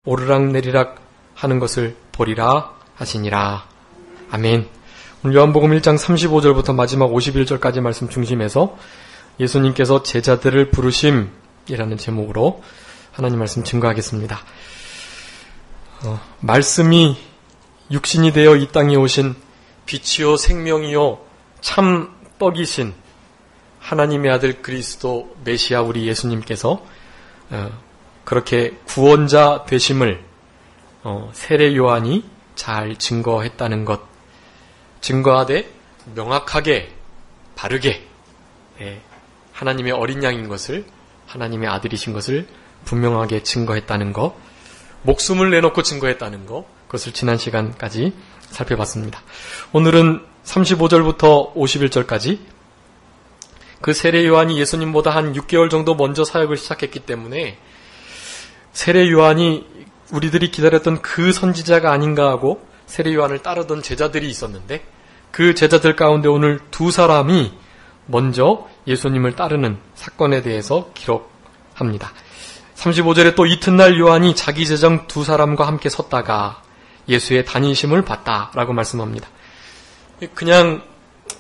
오르락내리락 하는 것을 보리라 하시니라. 아멘. 오늘 요한복음 1장 35절부터 마지막 51절까지 말씀 중심에서 예수님께서 제자들을 부르심이라는 제목으로 하나님 말씀 증거하겠습니다. 말씀이 육신이 되어 이 땅에 오신 빛이요 생명이요 참 떡이신 하나님의 아들 그리스도 메시아 우리 예수님께서 그렇게 구원자 되심을 세례 요한이 잘 증거했다는 것, 증거하되 명확하게 바르게 하나님의 어린 양인 것을, 하나님의 아들이신 것을 분명하게 증거했다는 것, 목숨을 내놓고 증거했다는 것, 그것을 지난 시간까지 살펴봤습니다. 오늘은 35절부터 51절까지 그 세례 요한이 예수님보다 한 6개월 정도 먼저 사역을 시작했기 때문에 세례 요한이 우리들이 기다렸던 그 선지자가 아닌가 하고 세례 요한을 따르던 제자들이 있었는데 그 제자들 가운데 오늘 두 사람이 먼저 예수님을 따르는 사건에 대해서 기록합니다. 35절에 또 이튿날 요한이 자기 제자 두 사람과 함께 섰다가 예수의 다니심을 봤다라고 말씀합니다. 그냥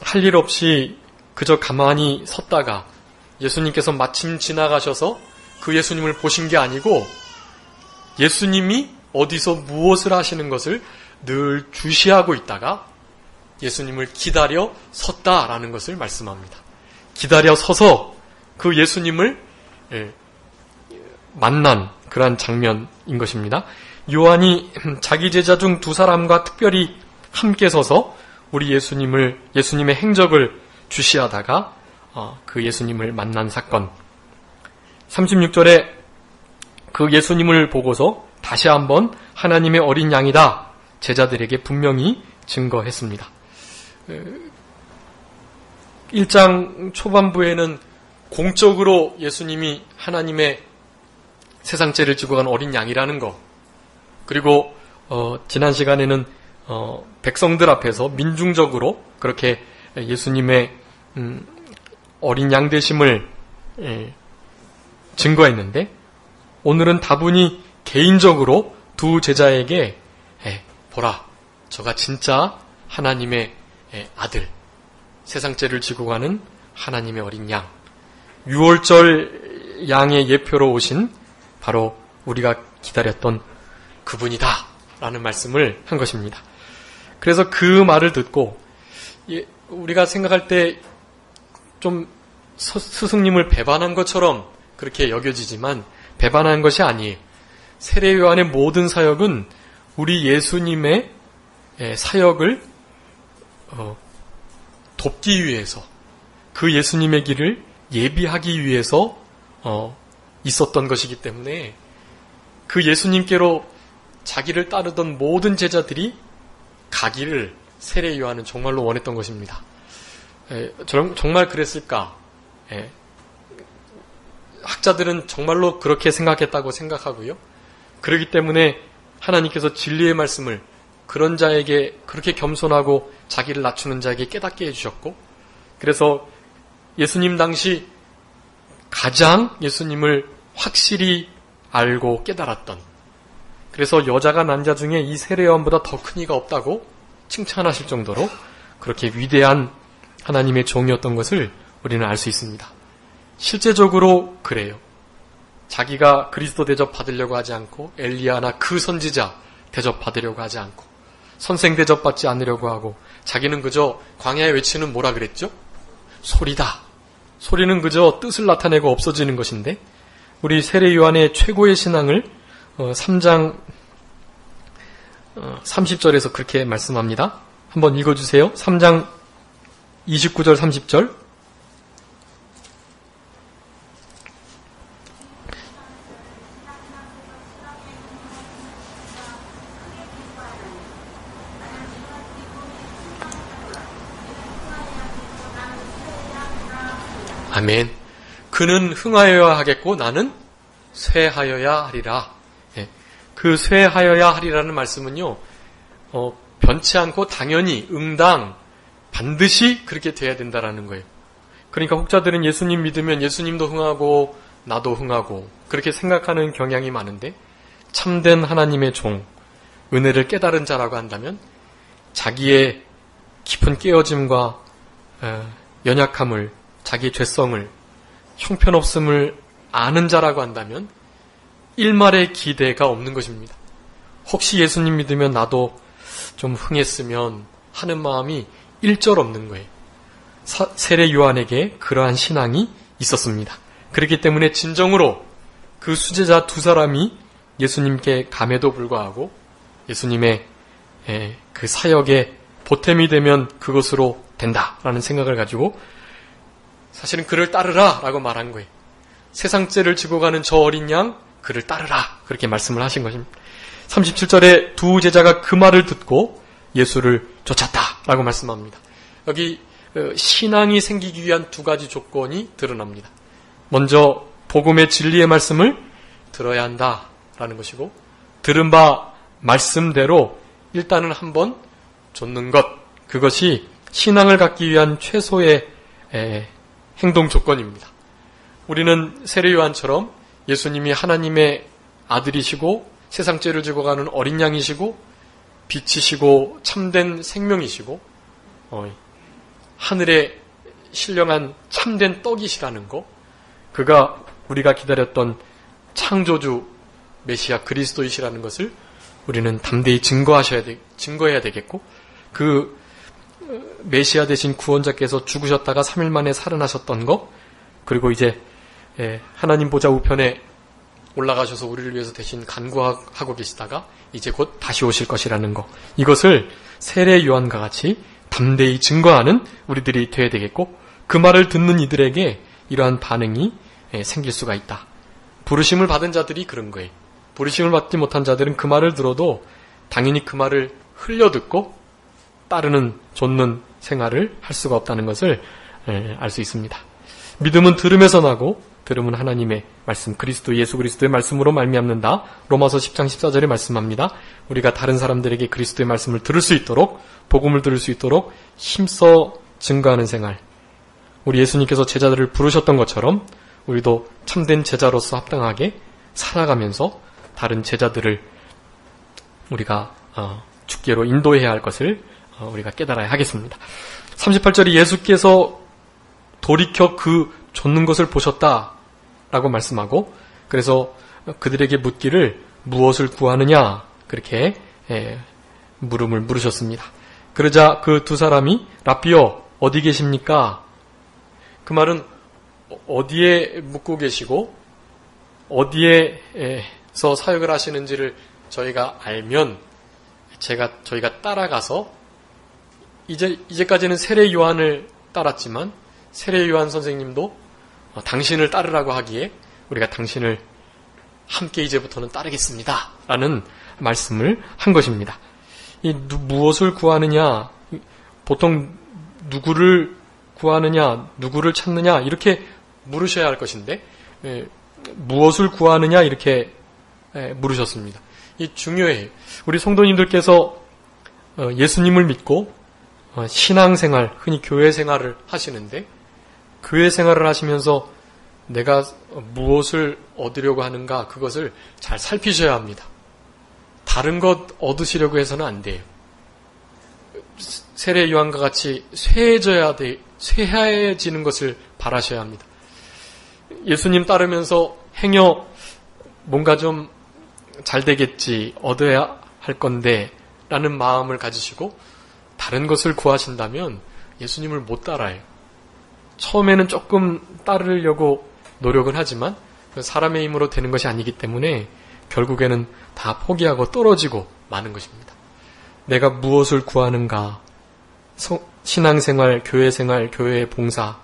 할 일 없이 그저 가만히 섰다가 예수님께서 마침 지나가셔서 그 예수님을 보신 게 아니고 예수님이 어디서 무엇을 하시는 것을 늘 주시하고 있다가 예수님을 기다려 섰다라는 것을 말씀합니다. 기다려 서서 그 예수님을 만난 그러한 장면인 것입니다. 요한이 자기 제자 중 두 사람과 특별히 함께 서서 우리 예수님의 행적을 주시하다가 그 예수님을 만난 사건. 36절에 그 예수님을 보고서 다시 한번 하나님의 어린 양이다 제자들에게 분명히 증거했습니다. 1장 초반부에는 공적으로 예수님이 하나님의 세상죄를 지고 간 어린 양이라는 것, 그리고 지난 시간에는 백성들 앞에서 민중적으로 그렇게 예수님의 어린 양 되심을 증거했는데 오늘은 다분히 개인적으로 두 제자에게 보라, 저가 진짜 하나님의 아들, 세상죄를 지고 가는 하나님의 어린 양, 6월절 양의 예표로 오신 바로 우리가 기다렸던 그분이다 라는 말씀을 한 것입니다. 그래서 그 말을 듣고 우리가 생각할 때 좀 스승님을 배반한 것처럼 그렇게 여겨지지만 배반한 것이 아니에요. 세례 요한의 모든 사역은 우리 예수님의 사역을 돕기 위해서, 그 예수님의 길을 예비하기 위해서 있었던 것이기 때문에 그 예수님께로 자기를 따르던 모든 제자들이 가기를 세례 요한은 정말로 원했던 것입니다. 정말 그랬을까? 학자들은 정말로 그렇게 생각했다고 생각하고요. 그렇기 때문에 하나님께서 진리의 말씀을 그런 자에게, 그렇게 겸손하고 자기를 낮추는 자에게 깨닫게 해주셨고, 그래서 예수님 당시 가장 예수님을 확실히 알고 깨달았던, 그래서 여자가 난 자 중에 이 세례 요한보다 더 큰 이가 없다고 칭찬하실 정도로 그렇게 위대한 하나님의 종이었던 것을 우리는 알 수 있습니다. 실제적으로 그래요. 자기가 그리스도 대접 받으려고 하지 않고 엘리야나 그 선지자 대접 받으려고 하지 않고 선생 대접 받지 않으려고 하고 자기는 그저 광야에 외치는 뭐라 그랬죠? 소리다. 소리는 그저 뜻을 나타내고 없어지는 것인데 우리 세례 요한의 최고의 신앙을 3장 30절에서 그렇게 말씀합니다. 한번 읽어주세요. 3장 29절 30절. 아멘. 그는 흥하여야 하겠고 나는 쇠하여야 하리라. 그 쇠하여야 하리라는 말씀은요, 변치 않고 당연히 응당 반드시 그렇게 돼야 된다라는 거예요. 그러니까 혹자들은 예수님 믿으면 예수님도 흥하고 나도 흥하고 그렇게 생각하는 경향이 많은데 참된 하나님의 종, 은혜를 깨달은 자라고 한다면 자기의 깊은 깨어짐과 연약함을, 자기의 죄성을, 형편없음을 아는 자라고 한다면 일말의 기대가 없는 것입니다. 혹시 예수님 믿으면 나도 좀 흥했으면 하는 마음이 일절 없는 거예요. 세례 요한에게 그러한 신앙이 있었습니다. 그렇기 때문에 진정으로 그 수제자 두 사람이 예수님께 감에도 불구하고 예수님의 그 사역에 보탬이 되면 그것으로 된다라는 생각을 가지고 사실은 그를 따르라 라고 말한 거예요. 세상죄를 지고 가는 저 어린 양 그를 따르라 그렇게 말씀을 하신 것입니다. 37절에 두 제자가 그 말을 듣고 예수를 쫓았다 라고 말씀합니다. 여기 신앙이 생기기 위한 두 가지 조건이 드러납니다. 먼저 복음의 진리의 말씀을 들어야 한다라는 것이고, 들은 바 말씀대로 일단은 한번 좇는 것, 그것이 신앙을 갖기 위한 최소의 행동 조건입니다. 우리는 세례 요한처럼 예수님이 하나님의 아들이시고 세상 죄를 지고 가는 어린 양이시고 빛이시고 참된 생명이시고 하늘에 신령한 참된 떡이시라는 것, 그가 우리가 기다렸던 창조주 메시아 그리스도이시라는 것을 우리는 담대히 증거해야 되겠고, 그 메시아 되신 구원자께서 죽으셨다가 3일 만에 살아나셨던 것, 그리고 이제 하나님 보좌 우편에 올라가셔서 우리를 위해서 대신 간구하고 계시다가 이제 곧 다시 오실 것이라는 것, 이것을 세례 요한과 같이 담대히 증거하는 우리들이 되어야 되겠고, 그 말을 듣는 이들에게 이러한 반응이 생길 수가 있다. 부르심을 받은 자들이 그런 거예요. 부르심을 받지 못한 자들은 그 말을 들어도 당연히 그 말을 흘려듣고 따르는, 좇는 생활을 할 수가 없다는 것을 알 수 있습니다. 믿음은 들음에서 나고 들음은 하나님의 말씀, 그리스도 예수 그리스도의 말씀으로 말미암는다. 로마서 10장 14절에 말씀합니다. 우리가 다른 사람들에게 그리스도의 말씀을 들을 수 있도록, 복음을 들을 수 있도록 힘써 증거하는 생활, 우리 예수님께서 제자들을 부르셨던 것처럼 우리도 참된 제자로서 합당하게 살아가면서 다른 제자들을 우리가 주께로 인도해야 할 것을 우리가 깨달아야 하겠습니다. 38절에 예수께서 돌이켜 그 좇는 것을 보셨다라고 말씀하고, 그래서 그들에게 묻기를 무엇을 구하느냐 그렇게 물음을 물으셨습니다. 그러자 그 두 사람이 라삐여 어디 계십니까? 그 말은 어디에 묵고 계시고 어디에서 사역을 하시는지를 저희가 알면 저희가 따라가서 이제까지는 세례 요한을 따랐지만 세례 요한 선생님도 당신을 따르라고 하기에 우리가 당신을 함께 이제부터는 따르겠습니다 라는 말씀을 한 것입니다. 이 무엇을 구하느냐, 보통 누구를 구하느냐, 누구를 찾느냐 이렇게 물으셔야 할 것인데 무엇을 구하느냐 이렇게 물으셨습니다. 이 중요해요. 우리 성도님들께서 예수님을 믿고 신앙생활, 흔히 교회 생활을 하시는데, 교회 생활을 하시면서 내가 무엇을 얻으려고 하는가 그것을 잘 살피셔야 합니다. 다른 것 얻으시려고 해서는 안 돼요. 세례 요한과 같이 쇠해지는 것을 바라셔야 합니다. 예수님 따르면서 행여 뭔가 좀 잘 되겠지, 얻어야 할 건데 라는 마음을 가지시고 다른 것을 구하신다면 예수님을 못 따라요. 처음에는 조금 따르려고 노력은 하지만 사람의 힘으로 되는 것이 아니기 때문에 결국에는 다 포기하고 떨어지고 마는 것입니다. 내가 무엇을 구하는가, 신앙생활, 교회생활, 교회의 봉사,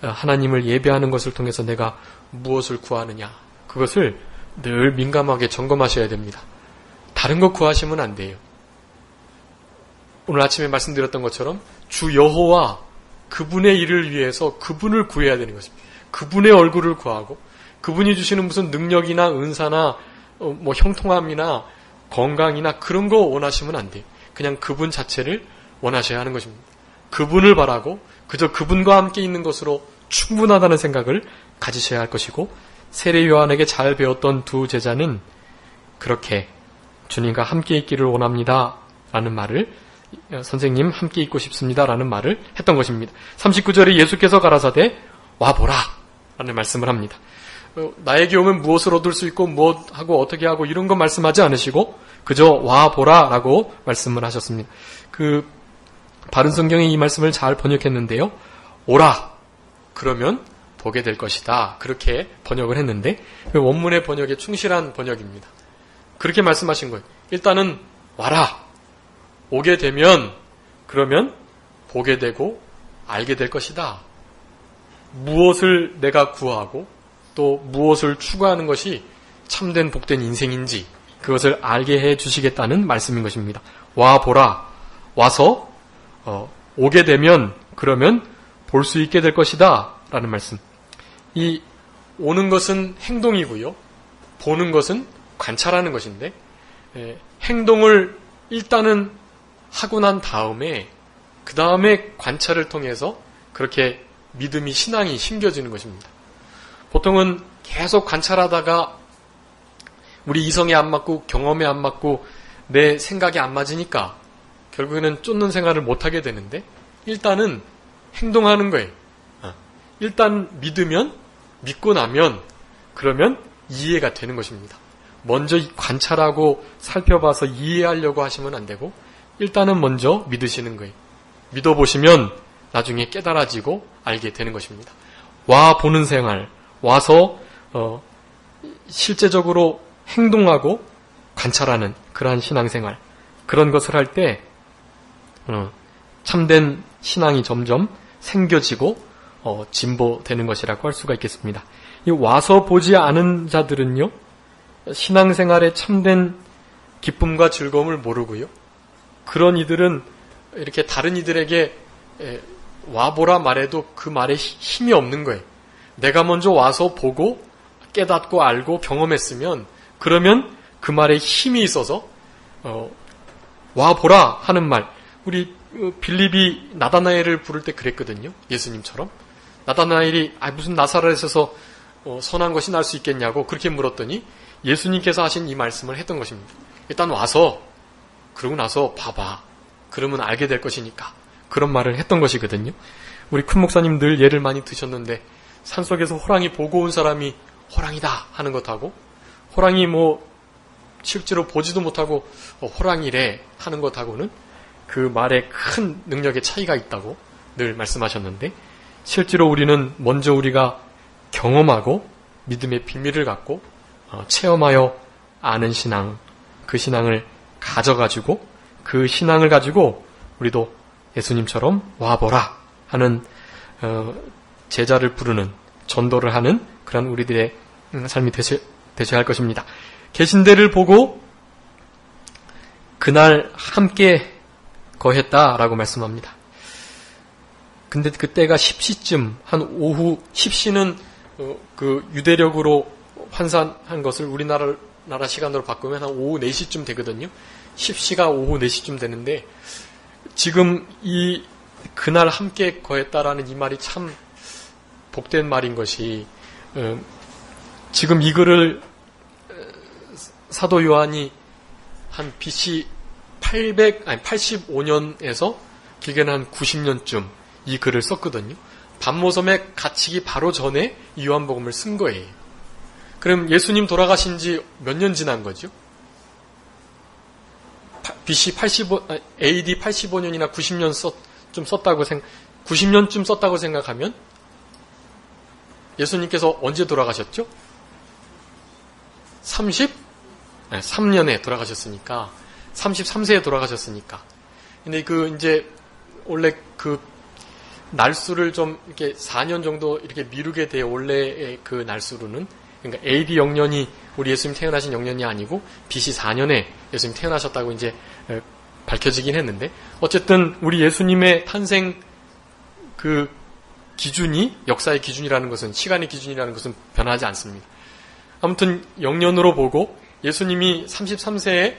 하나님을 예배하는 것을 통해서 내가 무엇을 구하느냐, 그것을 늘 민감하게 점검하셔야 됩니다. 다른 것 구하시면 안 돼요. 오늘 아침에 말씀드렸던 것처럼 주 여호와 그분의 일을 위해서 그분을 구해야 되는 것입니다. 그분의 얼굴을 구하고 그분이 주시는 무슨 능력이나 은사나 뭐 형통함이나 건강이나 그런 거 원하시면 안 돼요. 그냥 그분 자체를 원하셔야 하는 것입니다. 그분을 바라고 그저 그분과 함께 있는 것으로 충분하다는 생각을 가지셔야 할 것이고, 세례 요한에게 잘 배웠던 두 제자는 그렇게 주님과 함께 있기를 원합니다. 라는 말을, 선생님 함께 있고 싶습니다. 라는 말을 했던 것입니다. 39절에 예수께서 가라사대 와보라 라는 말씀을 합니다. 나에게 오면 무엇을 얻을 수 있고 무엇하고 어떻게 하고 이런 거 말씀하지 않으시고 그저 와보라 라고 말씀을 하셨습니다. 바른 성경에 이 말씀을 잘 번역했는데요. 오라 그러면 보게 될 것이다. 그렇게 번역을 했는데 원문의 번역에 충실한 번역입니다. 그렇게 말씀하신 거예요. 일단은 와라. 오게 되면 그러면 보게 되고 알게 될 것이다. 무엇을 내가 구하고 또 무엇을 추구하는 것이 참된 복된 인생인지 그것을 알게 해 주시겠다는 말씀인 것입니다. 와 보라. 와서 오게 되면 그러면 볼 수 있게 될 것이다. 라는 말씀. 이 오는 것은 행동이고요. 보는 것은 관찰하는 것인데 행동을 일단은 하고 난 다음에 그 다음에 관찰을 통해서 그렇게 믿음이 신앙이 심겨지는 것입니다. 보통은 계속 관찰하다가 우리 이성에 안 맞고 경험에 안 맞고 내 생각에 안 맞으니까 결국에는 쫓는 생활을 못하게 되는데 일단은 행동하는 거예요. 일단 믿고 나면 그러면 이해가 되는 것입니다. 먼저 관찰하고 살펴봐서 이해하려고 하시면 안 되고 일단은 먼저 믿으시는 거예요. 믿어보시면 나중에 깨달아지고 알게 되는 것입니다. 와 보는 생활, 와서 실제적으로 행동하고 관찰하는 그러한 신앙생활, 그런 것을 할 때 참된 신앙이 점점 생겨지고 진보되는 것이라고 할 수가 있겠습니다. 이 와서 보지 않은 자들은요, 신앙생활의 참된 기쁨과 즐거움을 모르고요. 그런 이들은 이렇게 다른 이들에게 와보라 말해도 그 말에 힘이 없는 거예요. 내가 먼저 와서 보고 깨닫고 알고 경험했으면 그러면 그 말에 힘이 있어서 와보라 하는 말. 우리 빌립이 나다나엘을 부를 때 그랬거든요. 예수님처럼. 나다나엘이 무슨 나사렛에서 선한 것이 날 수 있겠냐고 그렇게 물었더니 예수님께서 하신 이 말씀을 했던 것입니다. 일단 와서 그러고 나서 봐봐. 그러면 알게 될 것이니까. 그런 말을 했던 것이거든요. 우리 큰 목사님 늘 예를 많이 드셨는데 산속에서 호랑이 보고 온 사람이 호랑이다 하는 것하고 호랑이 실제로 보지도 못하고 호랑이래 하는 것하고는 그 말에 큰 능력의 차이가 있다고 늘 말씀하셨는데 실제로 우리는 먼저 우리가 경험하고 믿음의 비밀을 갖고 체험하여 아는 신앙, 그 신앙을 가져가지고 그 신앙을 가지고 우리도 예수님처럼 와보라 하는 제자를 부르는 전도를 하는 그런 우리들의 삶이 되셔야 할 것입니다. 계신 데를 보고 그날 함께 거했다라고 말씀합니다. 근데 그때가 10시쯤 한 오후 10시는 그 유대력으로 환산한 것을 우리나라 시간으로 바꾸면 한 오후 4시쯤 되거든요. 10시가 오후 4시쯤 되는데 지금 그날 함께 거했다라는 이 말이 참 복된 말인 것이 지금 이 글을 사도 요한이 한 BC 85년에서 길게는 한 90년쯤 이 글을 썼거든요. 반모섬에 갇히기 바로 전에 이 요한복음을 쓴 거예요. 그럼 예수님 돌아가신 지 몇 년 지난 거죠? BC AD 85년이나 90년쯤 썼다고 생각하면 예수님께서 언제 돌아가셨죠? 3년에 돌아가셨으니까 33세에 돌아가셨으니까. 근데 이제 원래 날수를 좀 이렇게 4년 정도 이렇게 미루게 돼요. 원래의 그 날수로는. 그러니까 AD 0년이 우리 예수님 태어나신 0년이 아니고 BC 4년에 예수님 태어나셨다고 이제 밝혀지긴 했는데 어쨌든 우리 예수님의 탄생 그 기준이 역사의 기준이라는 것은 시간의 기준이라는 것은 변하지 않습니다. 아무튼 0년으로 보고 예수님이 33세에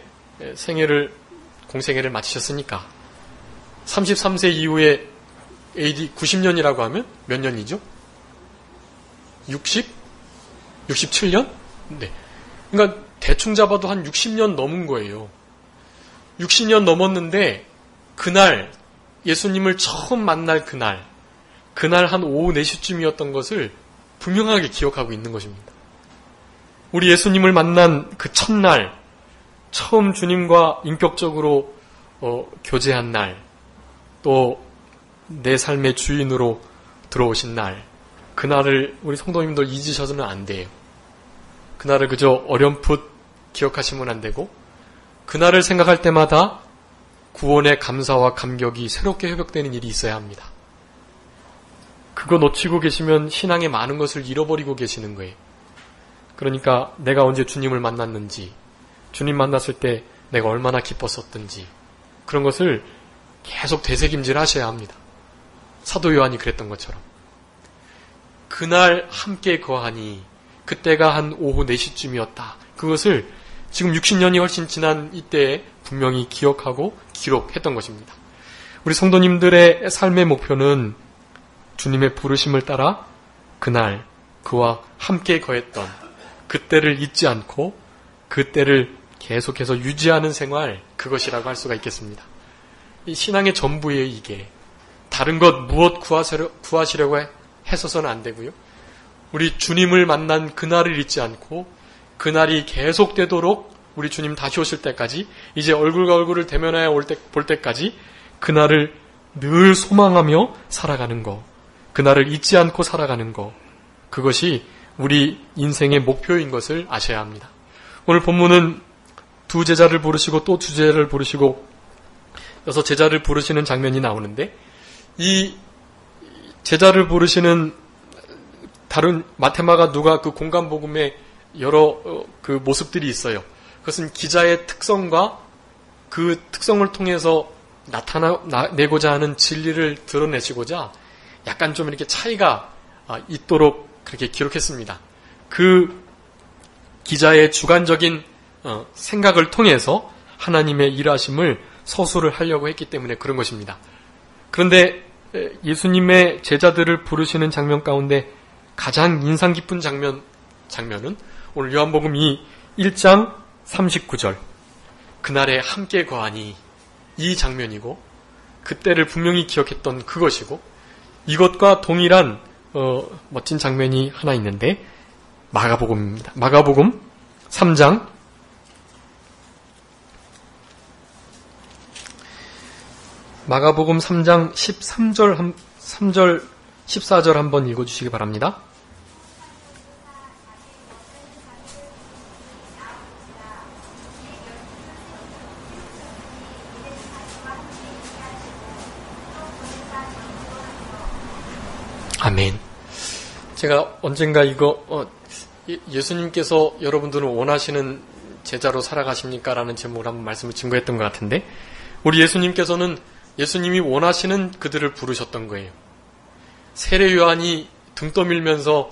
공생애를 마치셨으니까 33세 이후에 AD 90년이라고 하면 몇 년이죠? 67년? 네. 그러니까 대충 잡아도 한 60년 넘은 거예요. 60년 넘었는데 그날 예수님을 처음 만날 그날 한 오후 4시쯤이었던 것을 분명하게 기억하고 있는 것입니다. 우리 예수님을 만난 그 첫날, 처음 주님과 인격적으로 교제한 날, 또 내 삶의 주인으로 들어오신 날, 그날을 우리 성도님들 잊으셔서는 안 돼요. 그날을 그저 어렴풋 기억하시면 안 되고, 그날을 생각할 때마다 구원의 감사와 감격이 새롭게 회복되는 일이 있어야 합니다. 그거 놓치고 계시면 신앙의 많은 것을 잃어버리고 계시는 거예요. 그러니까 내가 언제 주님을 만났는지, 주님 만났을 때 내가 얼마나 기뻤었던지, 그런 것을 계속 되새김질 하셔야 합니다. 사도 요한이 그랬던 것처럼. 그날 함께 거하니 그때가 한 오후 4시쯤이었다. 그것을 지금 60년이 훨씬 지난 이때에 분명히 기억하고 기록했던 것입니다. 우리 성도님들의 삶의 목표는 주님의 부르심을 따라 그날 그와 함께 거했던 그때를 잊지 않고 그때를 계속해서 유지하는 생활, 그것이라고 할 수가 있겠습니다. 이 신앙의 전부예요, 이게. 다른 것 무엇 구하시려고 해서는 안 되고요. 우리 주님을 만난 그날을 잊지 않고 그날이 계속되도록 우리 주님 다시 오실 때까지, 이제 얼굴과 얼굴을 대면하여 볼 때까지 그날을 늘 소망하며 살아가는 것, 그날을 잊지 않고 살아가는 것, 그것이 우리 인생의 목표인 것을 아셔야 합니다. 오늘 본문은 두 제자를 부르시고 또 두 제자를 부르시고 여섯 제자를 부르시는 장면이 나오는데, 이 제자를 부르시는 다른 마테마가 누가 그 공간복음에 여러 그 모습들이 있어요. 그것은 기자의 특성과 그 특성을 통해서 나타내고자 하는 진리를 드러내시고자 약간 좀 이렇게 차이가 있도록 그렇게 기록했습니다. 그 기자의 주관적인 생각을 통해서 하나님의 일하심을 서술을 하려고 했기 때문에 그런 것입니다. 그런데 예수님의 제자들을 부르시는 장면 가운데 가장 인상 깊은 장면은 오늘 요한복음 1장 39절 그날에 함께 거하니, 이 장면이고 그때를 분명히 기억했던 그것이고, 이것과 동일한 멋진 장면이 하나 있는데 마가복음입니다. 마가복음 3장 13절 3절 14절 한번 읽어주시기 바랍니다. 아멘. 제가 언젠가 이거 예수님께서 여러분들은 원하시는 제자로 살아가십니까? 라는 제목으로 한번 말씀을 증거했던 것 같은데, 우리 예수님께서는 예수님이 원하시는 그들을 부르셨던 거예요. 세례 요한이 등 떠밀면서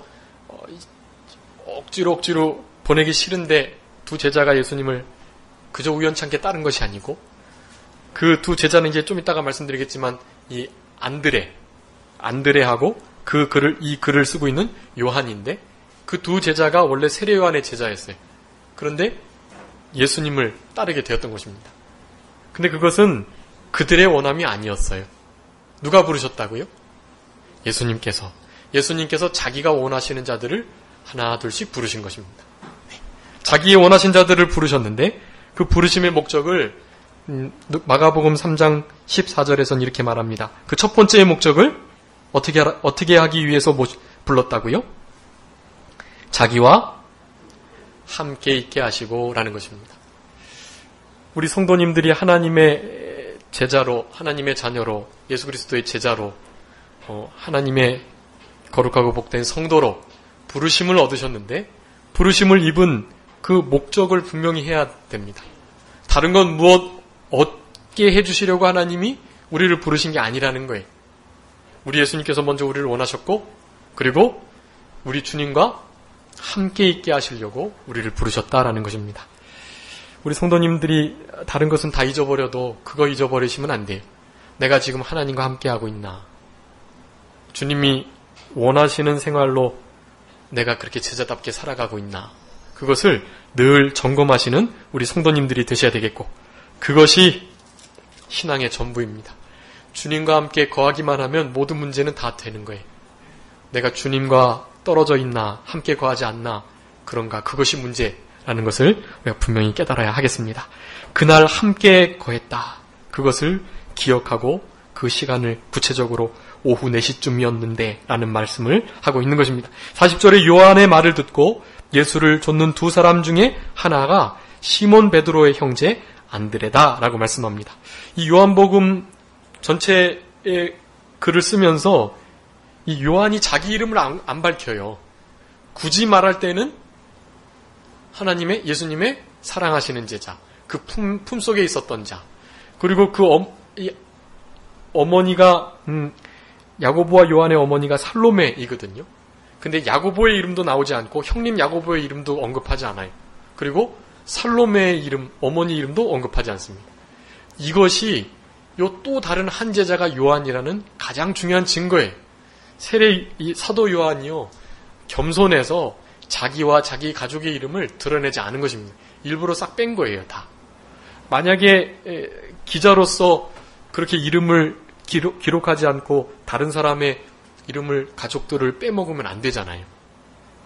억지로 보내기 싫은데 두 제자가 예수님을 그저 우연찮게 따른 것이 아니고, 그 두 제자는 이제 좀 이따가 말씀드리겠지만 이 안드레하고 이 글을 쓰고 있는 요한인데, 그 두 제자가 원래 세례 요한의 제자였어요. 그런데 예수님을 따르게 되었던 것입니다. 근데 그것은 그들의 원함이 아니었어요. 누가 부르셨다고요? 예수님께서 자기가 원하시는 자들을 하나 둘씩 부르신 것입니다. 자기의 원하신 자들을 부르셨는데 그 부르심의 목적을 마가복음 3장 14절에서는 이렇게 말합니다. 그 첫 번째의 목적을 어떻게 하기 위해서 불렀다고요? 자기와 함께 있게 하시고 라는 것입니다. 우리 성도님들이 하나님의 제자로, 하나님의 자녀로, 예수 그리스도의 제자로, 하나님의 거룩하고 복된 성도로 부르심을 얻으셨는데, 부르심을 입은 그 목적을 분명히 해야 됩니다. 다른 건 얻게 해주시려고 하나님이 우리를 부르신 게 아니라는 거예요. 우리 예수님께서 먼저 우리를 원하셨고, 그리고 우리 주님과 함께 있게 하시려고 우리를 부르셨다라는 것입니다. 우리 성도님들이 다른 것은 다 잊어버려도 그거 잊어버리시면 안 돼요. 내가 지금 하나님과 함께 하고 있나? 주님이 원하시는 생활로 내가 그렇게 제자답게 살아가고 있나? 그것을 늘 점검하시는 우리 성도님들이 되셔야 되겠고, 그것이 신앙의 전부입니다. 주님과 함께 거하기만 하면 모든 문제는 다 되는 거예요. 내가 주님과 떨어져 있나, 함께 거하지 않나, 그런가, 그것이 문제라는 것을 우리가 분명히 깨달아야 하겠습니다. 그날 함께 거했다. 그것을 기억하고 그 시간을 구체적으로 오후 4시쯤이었는데 라는 말씀을 하고 있는 것입니다. 40절에 요한의 말을 듣고 예수를 좇는 두 사람 중에 하나가 시몬 베드로의 형제 안드레다 라고 말씀합니다. 이 요한복음 전체의 글을 쓰면서 이 요한이 자기 이름을 안 밝혀요. 굳이 말할 때는 하나님의, 예수님의 사랑하시는 제자, 그 품속에 있었던 자, 그리고 그 어머니가 야고보와 요한의 어머니가 살로메이거든요. 근데 야고보의 이름도 나오지 않고 형님 야고보의 이름도 언급하지 않아요. 그리고 살로메의 이름, 어머니 이름도 언급하지 않습니다. 이것이 요 또 다른 한 제자가 요한이라는 가장 중요한 증거예요. 이 사도 요한이요, 겸손해서 자기와 자기 가족의 이름을 드러내지 않은 것입니다. 일부러 싹 뺀 거예요, 다. 만약에 기자로서 그렇게 이름을 기록하지 않고 다른 사람의 이름을, 가족들을 빼먹으면 안 되잖아요.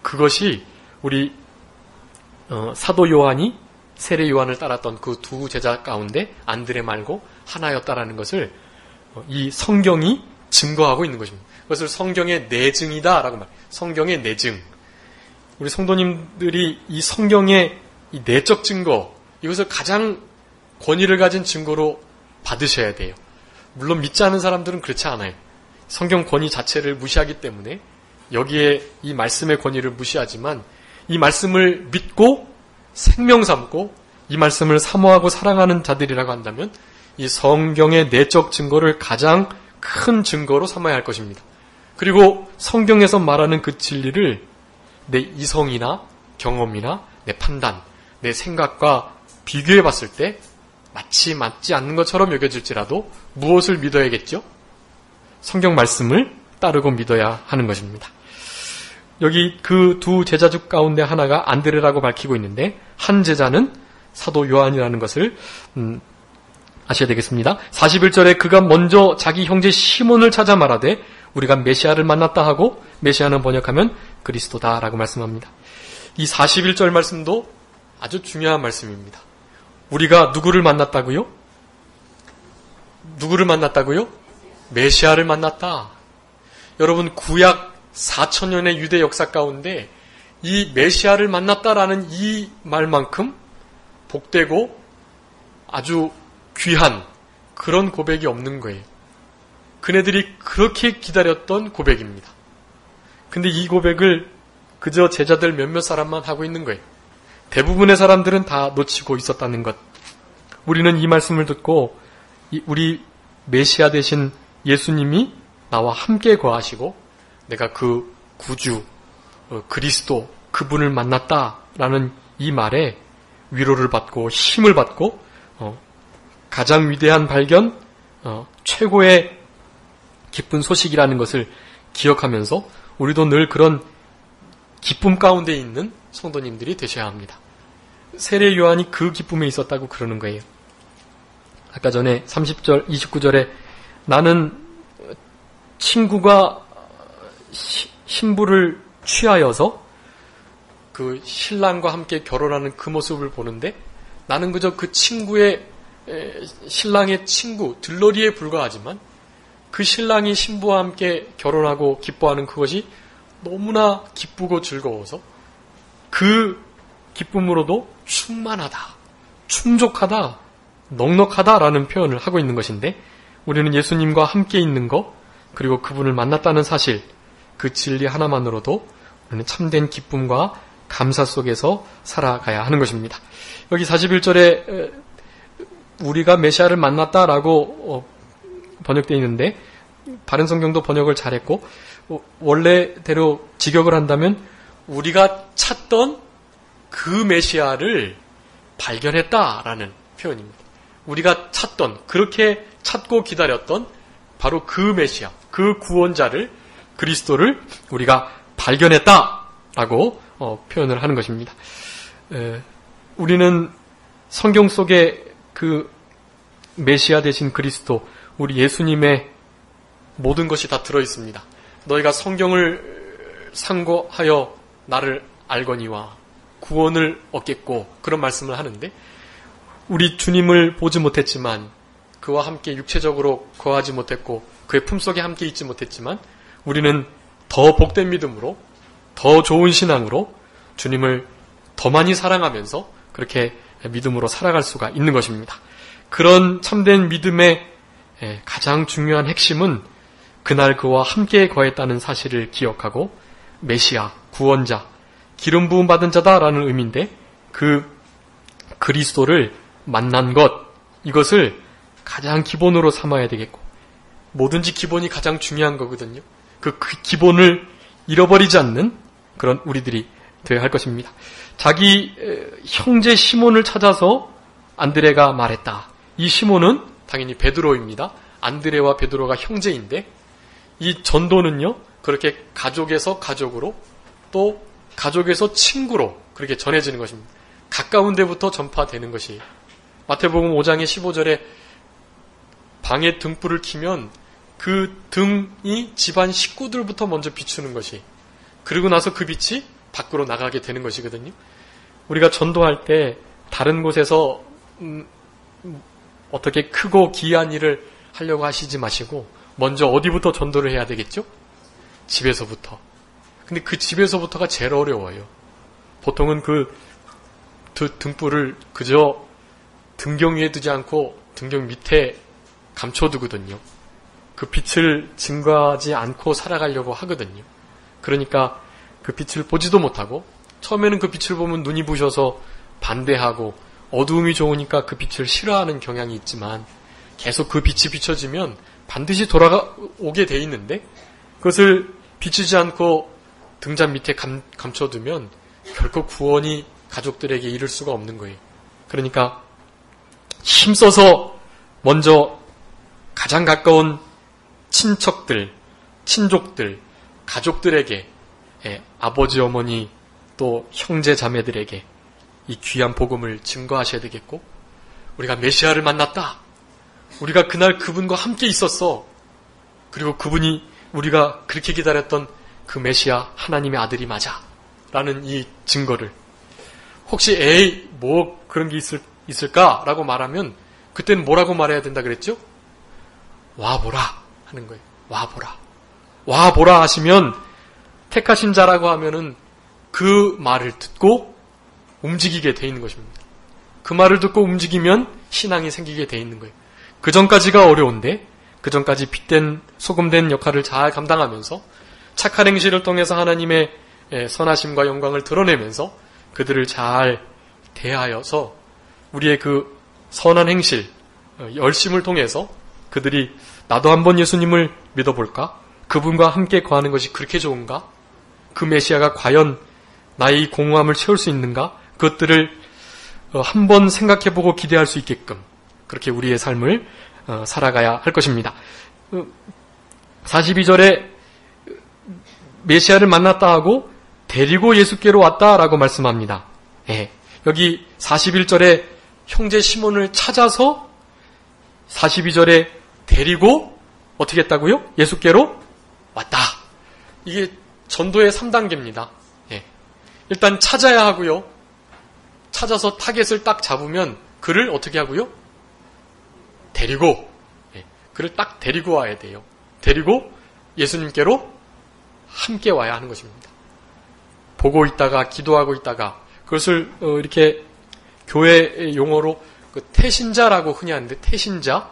그것이 우리 사도 요한이 세례 요한을 따랐던 그 두 제자 가운데 안드레 말고 하나였다라는 것을 이 성경이 증거하고 있는 것입니다. 그것을 성경의 내증이다라고 말해요. 성경의 내증. 우리 성도님들이 이 성경의 이 내적 증거, 이것을 가장 권위를 가진 증거로 받으셔야 돼요. 물론 믿지 않는 사람들은 그렇지 않아요. 성경 권위 자체를 무시하기 때문에 여기에 이 말씀의 권위를 무시하지만, 이 말씀을 믿고 생명 삼고 이 말씀을 사모하고 사랑하는 자들이라고 한다면 이 성경의 내적 증거를 가장 큰 증거로 삼아야 할 것입니다. 그리고 성경에서 말하는 그 진리를 내 이성이나 경험이나 내 판단, 내 생각과 비교해 봤을 때 마치 맞지 않는 것처럼 여겨질지라도 무엇을 믿어야겠죠? 성경 말씀을 따르고 믿어야 하는 것입니다. 여기 그 두 제자 중 가운데 하나가 안드레라고 밝히고 있는데, 한 제자는 사도 요한이라는 것을 아셔야 되겠습니다. 41절에 그가 먼저 자기 형제 시몬을 찾아 말하되 우리가 메시아를 만났다 하고, 메시아는 번역하면 그리스도다라고 말씀합니다. 이 41절 말씀도 아주 중요한 말씀입니다. 우리가 누구를 만났다고요? 누구를 만났다고요? 메시아를 만났다. 여러분, 구약 4,000년의 유대 역사 가운데 이 메시아를 만났다라는 이 말만큼 복되고 아주 귀한 그런 고백이 없는 거예요. 그네들이 그렇게 기다렸던 고백입니다. 근데 이 고백을 그저 제자들 몇몇 사람만 하고 있는 거예요. 대부분의 사람들은 다 놓치고 있었다는 것. 우리는 이 말씀을 듣고 우리 메시아 되신 예수님이 나와 함께 거하시고 내가 그 구주 그리스도 그분을 만났다라는 이 말에 위로를 받고 힘을 받고 가장 위대한 발견, 최고의 기쁜 소식이라는 것을 기억하면서 우리도 늘 그런 기쁨 가운데 있는 성도님들이 되셔야 합니다. 세례 요한이 그 기쁨에 있었다고 그러는 거예요. 아까 전에 30절, 29절에 나는 친구가 신부를 취하여서 그 신랑과 함께 결혼하는 그 모습을 보는데 나는 그저 그 친구의 신랑의 친구, 들러리에 불과하지만 그 신랑이 신부와 함께 결혼하고 기뻐하는 그것이 너무나 기쁘고 즐거워서 그 기쁨으로도 충만하다, 충족하다, 넉넉하다라는 표현을 하고 있는 것인데, 우리는 예수님과 함께 있는 것, 그리고 그분을 만났다는 사실, 그 진리 하나만으로도 우리는 참된 기쁨과 감사 속에서 살아가야 하는 것입니다. 여기 41절에 우리가 메시아를 만났다라고 번역되어 있는데, 다른 성경도 번역을 잘했고, 원래대로 직역을 한다면 우리가 찾던 그 메시아를 발견했다라는 표현입니다. 우리가 찾던, 그렇게 찾고 기다렸던 바로 그 메시아, 그 구원자를, 그리스도를 우리가 발견했다라고 표현을 하는 것입니다. 우리는 성경 속에 그 메시아 되신 그리스도, 우리 예수님의 모든 것이 다 들어있습니다. 너희가 성경을 상고하여 나를 알거니와 구원을 얻겠고, 그런 말씀을 하는데, 우리 주님을 보지 못했지만, 그와 함께 육체적으로 거하지 못했고 그의 품속에 함께 있지 못했지만, 우리는 더 복된 믿음으로, 더 좋은 신앙으로 주님을 더 많이 사랑하면서 그렇게 믿음으로 살아갈 수가 있는 것입니다. 그런 참된 믿음의 가장 중요한 핵심은 그날 그와 함께 거했다는 사실을 기억하고, 메시아, 구원자, 기름 부음 받은 자다라는 의미인데, 그 그리스도를 만난 것, 이것을 가장 기본으로 삼아야 되겠고, 뭐든지 기본이 가장 중요한 거거든요. 그 기본을 잃어버리지 않는 그런 우리들이 되어야 할 것입니다. 자기 형제 시몬을 찾아서 안드레가 말했다. 이 시몬은 당연히 베드로입니다. 안드레와 베드로가 형제인데, 이 전도는요, 그렇게 가족에서 가족으로, 또 가족에서 친구로 그렇게 전해지는 것입니다. 가까운 데부터 전파되는 것이, 마태복음 5장의 15절에 방에 등불을 켜면 그 등이 집안 식구들부터 먼저 비추는 것이, 그리고 나서 그 빛이 밖으로 나가게 되는 것이거든요. 우리가 전도할 때 다른 곳에서 어떻게 크고 기이한 일을 하려고 하시지 마시고 먼저 어디부터 전도를 해야 되겠죠? 집에서부터. 근데 그 집에서부터가 제일 어려워요. 보통은 그 등불을 그저 등경 위에 두지 않고 등경 밑에 감춰두거든요. 그 빛을 증거하지 않고 살아가려고 하거든요. 그러니까 그 빛을 보지도 못하고, 처음에는 그 빛을 보면 눈이 부셔서 반대하고 어두움이 좋으니까 그 빛을 싫어하는 경향이 있지만, 계속 그 빛이 비춰지면 반드시 돌아오게 돼 있는데, 그것을 비추지 않고 등잔 밑에 감춰두면 결코 구원이 가족들에게 이를 수가 없는 거예요. 그러니까 힘써서 먼저 가장 가까운 친척들, 친족들, 가족들에게, 아버지, 어머니, 또 형제, 자매들에게 이 귀한 복음을 증거하셔야 되겠고, 우리가 메시아를 만났다. 우리가 그날 그분과 함께 있었어. 그리고 그분이 우리가 그렇게 기다렸던 그 메시아, 하나님의 아들이 맞아. 라는 이 증거를. 혹시 에이, 뭐 그런 게 있을까라고 말하면 그때는 뭐라고 말해야 된다 그랬죠? 와보라 하는 거예요. 와보라. 와보라 하시면, 택하신 자라고 하면은 그 말을 듣고 움직이게 돼 있는 것입니다. 그 말을 듣고 움직이면 신앙이 생기게 돼 있는 거예요. 그 전까지가 어려운데, 그 전까지 빛된 소금된 역할을 잘 감당하면서 착한 행실을 통해서 하나님의 선하심과 영광을 드러내면서 그들을 잘 대하여서 우리의 그 선한 행실, 열심을 통해서 그들이 나도 한번 예수님을 믿어볼까? 그분과 함께 거하는 것이 그렇게 좋은가? 그 메시아가 과연 나의 공허함을 채울 수 있는가? 그것들을 한번 생각해보고 기대할 수 있게끔 그렇게 우리의 삶을 살아가야 할 것입니다. 42절에 메시아를 만났다 하고 데리고 예수께로 왔다라고 말씀합니다. 여기 41절에 형제 시몬을 찾아서 42절에 데리고 어떻게 했다고요? 예수께로 왔다. 이게 전도의 3단계입니다. 일단 찾아야 하고요. 찾아서 타겟을 딱 잡으면 그를 어떻게 하고요? 데리고, 그를 딱 데리고 와야 돼요. 데리고 예수님께로 함께 와야 하는 것입니다. 보고 있다가 기도하고 있다가 그것을 이렇게 교회 용어로 그 태신자라고 흔히 하는데, 태신자,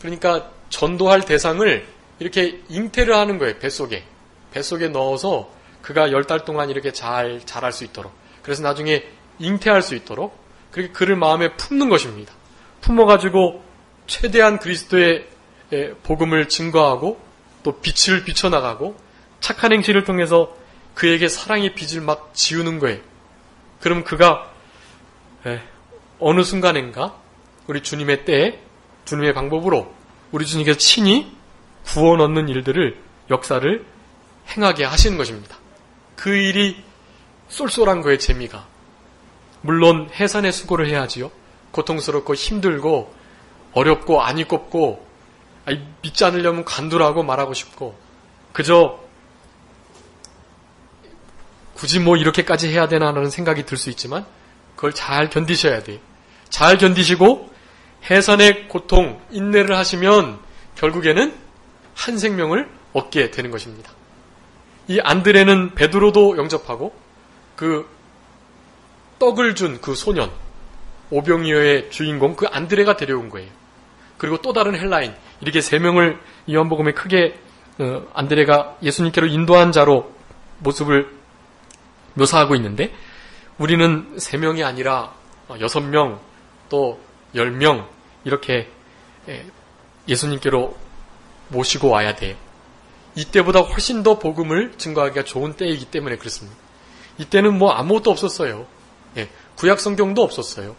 그러니까 전도할 대상을 이렇게 잉태를 하는 거예요. 뱃속에 넣어서 그가 10달 동안 이렇게 잘 자랄 수 있도록, 그래서 나중에 잉태할 수 있도록 그렇게 그를 마음에 품는 것입니다. 품어가지고 최대한 그리스도의 복음을 증거하고 또 빛을 비춰나가고 착한 행실을 통해서 그에게 사랑의 빛을 막 지우는 거예요. 그럼 그가 어느 순간인가 우리 주님의 때에, 주님의 방법으로 우리 주님께서 친히 구원 얻는 일들을, 역사를 행하게 하시는 것입니다. 그 일이 쏠쏠한 거예요, 재미가. 물론 해산의 수고를 해야지요. 고통스럽고 힘들고 어렵고 안이 꼽고 믿지 않으려면 간두라고 말하고 싶고 그저 굳이 뭐 이렇게까지 해야 되나라는 생각이 들 수 있지만 그걸 잘 견디셔야 돼요. 잘 견디시고 해산의 고통, 인내를 하시면 결국에는 한 생명을 얻게 되는 것입니다. 이 안드레는 베드로도 영접하고 그 떡을 준 그 소년, 오병이어의 주인공 그 안드레가 데려온 거예요. 그리고 또 다른 헬라인, 이렇게 세 명을 요한복음에 크게 안드레가 예수님께로 인도한 자로 모습을 묘사하고 있는데 우리는 3명이 아니라 6명 또 10명 이렇게 예수님께로 모시고 와야 돼요. 이때보다 훨씬 더 복음을 증거하기가 좋은 때이기 때문에 그렇습니다. 이때는 뭐 아무것도 없었어요. 구약 성경도 없었어요.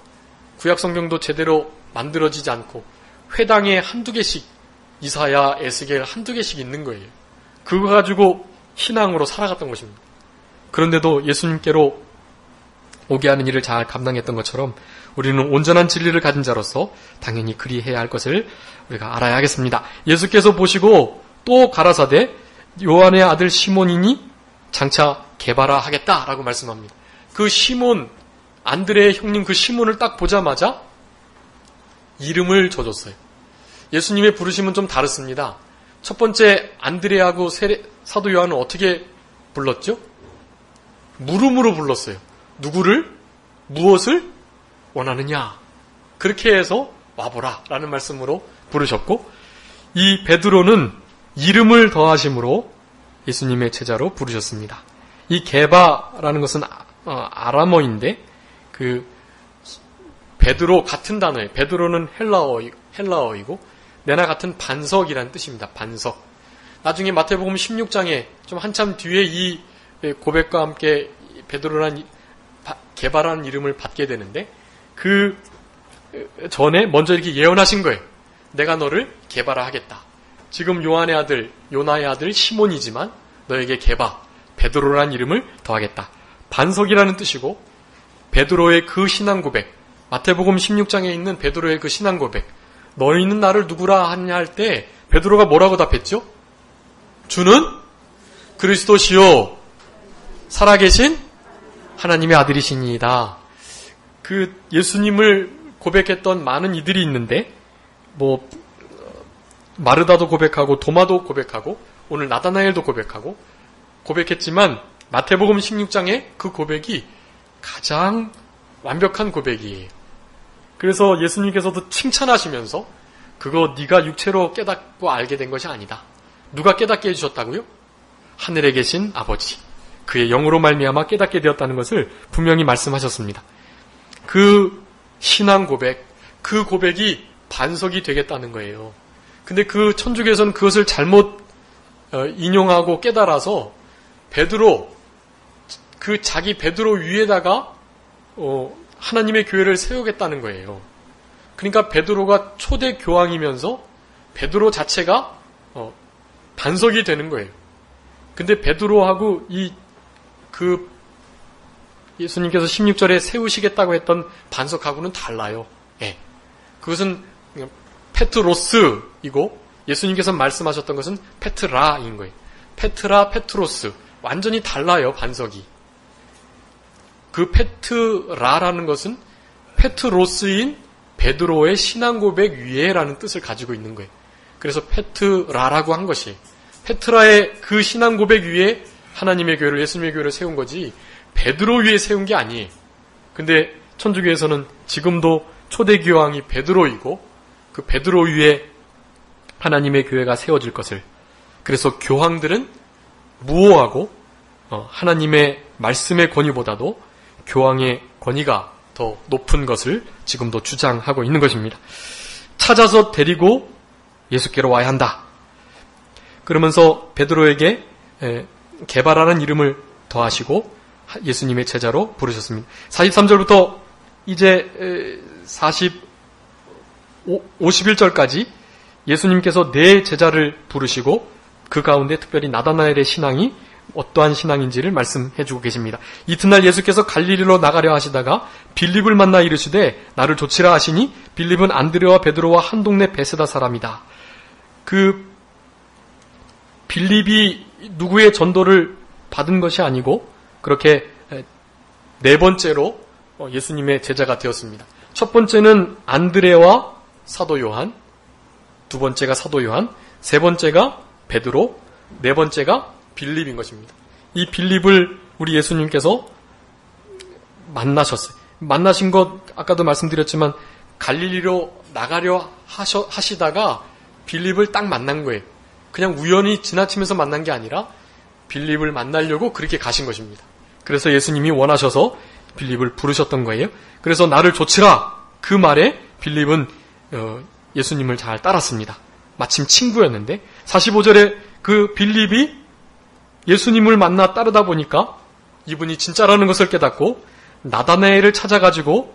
구약 성경도 제대로 만들어지지 않고 회당에 한두 개씩 이사야, 에스겔 한두 개씩 있는 거예요. 그거 가지고 신앙으로 살아갔던 것입니다. 그런데도 예수님께로 오게 하는 일을 잘 감당했던 것처럼 우리는 온전한 진리를 가진 자로서 당연히 그리해야 할 것을 우리가 알아야 하겠습니다. 예수께서 보시고 또 가라사대 요한의 아들 시몬이니 장차 게바라 하겠다라고 말씀합니다. 그 시몬, 안드레의 형님 그 시몬을 딱 보자마자 이름을 줘줬어요. 예수님의 부르심은 좀 다릅니다. 첫 번째 안드레하고 사도 요한은 어떻게 불렀죠? 물음으로 불렀어요. 누구를? 무엇을 원하느냐? 그렇게 해서 와보라 라는 말씀으로 부르셨고 이 베드로는 이름을 더하심으로 예수님의 제자로 부르셨습니다. 이 게바라는 것은 아람어인데 그 베드로 같은 단어예요. 베드로는 헬라어이고 내나 같은 반석이라는 뜻입니다. 반석. 나중에 마태복음 16장에 좀 한참 뒤에 이 고백과 함께 베드로라는 게바라는 이름을 받게 되는데 그 전에 먼저 이렇게 예언하신 거예요. 내가 너를 게바라 하겠다. 지금 요한의 아들, 요나의 아들 시몬이지만 너에게 게바, 베드로라는 이름을 더하겠다. 반석이라는 뜻이고 베드로의 그 신앙 고백, 마태복음 16장에 있는 베드로의 그 신앙 고백, 너희는 나를 누구라 하냐 할 때 베드로가 뭐라고 답했죠? 주는 그리스도시요 살아계신 하나님의 아들이시니이다. 그 예수님을 고백했던 많은 이들이 있는데 뭐 마르다도 고백하고 도마도 고백하고 오늘 나다나엘도 고백하고 고백했지만 마태복음 16장에 그 고백이 가장 완벽한 고백이에요. 그래서 예수님께서도 칭찬하시면서 그거 네가 육체로 깨닫고 알게 된 것이 아니다. 누가 깨닫게 해주셨다고요? 하늘에 계신 아버지. 그의 영으로 말미암아 깨닫게 되었다는 것을 분명히 말씀하셨습니다. 그 신앙 고백, 그 고백이 반석이 되겠다는 거예요. 근데 그 천주교에서는 그것을 잘못 인용하고 깨달아서 베드로, 그 자기 베드로 위에다가 하나님의 교회를 세우겠다는 거예요. 그러니까 베드로가 초대 교황이면서 베드로 자체가 반석이 되는 거예요. 근데 베드로하고 그 예수님께서 16절에 세우시겠다고 했던 반석하고는 달라요. 예. 그것은 페트로스이고 예수님께서 말씀하셨던 것은 페트라인 거예요. 페트라, 페트로스. 완전히 달라요, 반석이. 그 페트라라는 것은 페트로스인 베드로의 신앙 고백 위에라는 뜻을 가지고 있는 거예요. 그래서 페트라라고 한 것이 페트라의 그 신앙 고백 위에 하나님의 교회를, 예수님의 교회를 세운 거지 베드로 위에 세운 게 아니에요. 근데 천주교에서는 지금도 초대 교황이 베드로이고 그 베드로 위에 하나님의 교회가 세워질 것을, 그래서 교황들은 무오하고 하나님의 말씀의 권위보다도 교황의 권위가 더 높은 것을 지금도 주장하고 있는 것입니다. 찾아서 데리고 예수께로 와야 한다. 그러면서 베드로에게 게바라는 이름을 더하시고 예수님의 제자로 부르셨습니다. 43절부터 이제 51절까지 예수님께서 네 제자를 부르시고 그 가운데 특별히 나다나엘의 신앙이 어떠한 신앙인지를 말씀해주고 계십니다. 이튿날 예수께서 갈릴리로 나가려 하시다가 빌립을 만나 이르시되 나를 좇으라 하시니 빌립은 안드레와 베드로와 한 동네 베세다 사람이다. 그 빌립이 누구의 전도를 받은 것이 아니고 그렇게 네 번째로 예수님의 제자가 되었습니다. 첫 번째는 안드레와 사도 요한, 두 번째가 사도 요한, 세 번째가 베드로, 네 번째가 빌립인 것입니다. 이 빌립을 우리 예수님께서 만나셨어요. 만나신 것 아까도 말씀드렸지만 갈릴리로 나가려 하시다가 빌립을 딱 만난 거예요. 그냥 우연히 지나치면서 만난 게 아니라 빌립을 만나려고 그렇게 가신 것입니다. 그래서 예수님이 원하셔서 빌립을 부르셨던 거예요. 그래서 나를 좇으라 그 말에 빌립은 예수님을 잘 따랐습니다. 마침 친구였는데 45절에 그 빌립이 예수님을 만나 따르다 보니까 이분이 진짜라는 것을 깨닫고 나다나엘을 찾아가지고